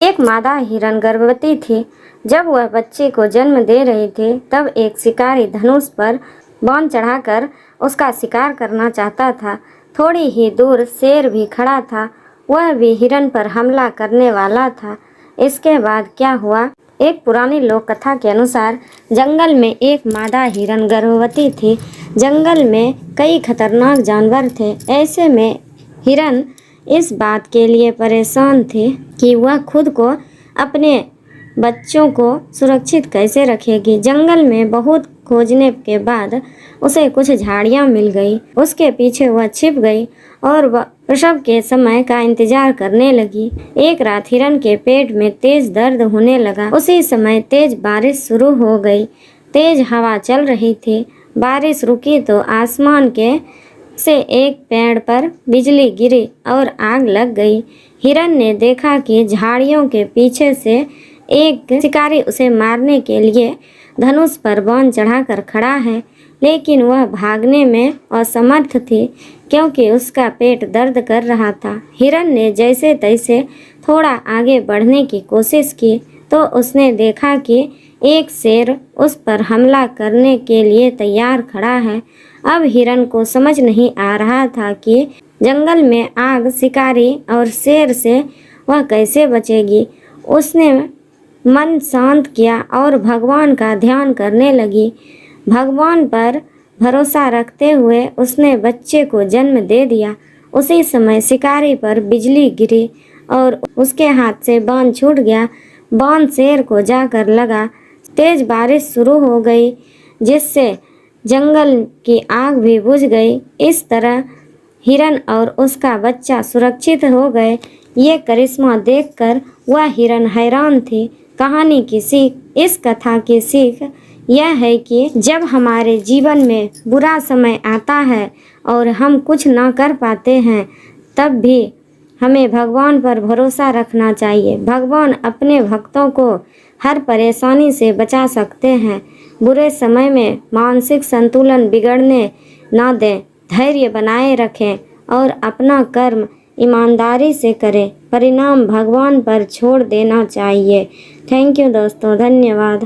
एक मादा हिरन गर्भवती थी। जब वह बच्चे को जन्म दे रही थी तब एक शिकारी धनुष पर बाण चढ़ाकर उसका शिकार करना चाहता था। थोड़ी ही दूर शेर भी खड़ा था, वह भी हिरन पर हमला करने वाला था। इसके बाद क्या हुआ? एक पुरानी लोक कथा के अनुसार जंगल में एक मादा हिरन गर्भवती थी। जंगल में कई खतरनाक जानवर थे। ऐसे में हिरन इस बात के लिए परेशान थी कि वह खुद को अपने बच्चों को सुरक्षित कैसे रखेगी। जंगल में बहुत खोजने के बाद उसे कुछ झाड़ियाँ मिल गई। उसके पीछे वह छिप गई और वह प्रसव के समय का इंतजार करने लगी। एक रात हिरन के पेट में तेज दर्द होने लगा। उसी समय तेज बारिश शुरू हो गई। तेज हवा चल रही थी। बारिश रुकी तो आसमान के से एक पेड़ पर बिजली गिरी और आग लग गई। हिरन ने देखा कि झाड़ियों के पीछे से एक शिकारी उसे मारने के लिए धनुष पर बाण चढ़ाकर खड़ा है, लेकिन वह भागने में असमर्थ थी क्योंकि उसका पेट दर्द कर रहा था। हिरन ने जैसे तैसे थोड़ा आगे बढ़ने की कोशिश की तो उसने देखा कि एक शेर उस पर हमला करने के लिए तैयार खड़ा है। अब हिरन को समझ नहीं आ रहा था कि जंगल में आग, शिकारी और शेर से वह कैसे बचेगी। उसने मन शांत किया और भगवान का ध्यान करने लगी। भगवान पर भरोसा रखते हुए उसने बच्चे को जन्म दे दिया। उसी समय शिकारी पर बिजली गिरी और उसके हाथ से बाण छूट गया। बाण शेर को जाकर लगा। तेज बारिश शुरू हो गई जिससे जंगल की आग भी बुझ गई। इस तरह हिरन और उसका बच्चा सुरक्षित हो गए। ये करिश्मा देखकर वह हिरन हैरान थी। कहानी की सीख, इस कथा की सीख यह है कि जब हमारे जीवन में बुरा समय आता है और हम कुछ ना कर पाते हैं तब भी हमें भगवान पर भरोसा रखना चाहिए। भगवान अपने भक्तों को हर परेशानी से बचा सकते हैं। बुरे समय में मानसिक संतुलन बिगड़ने ना दें, धैर्य बनाए रखें और अपना कर्म ईमानदारी से करें। परिणाम भगवान पर छोड़ देना चाहिए। थैंक यू दोस्तों, धन्यवाद।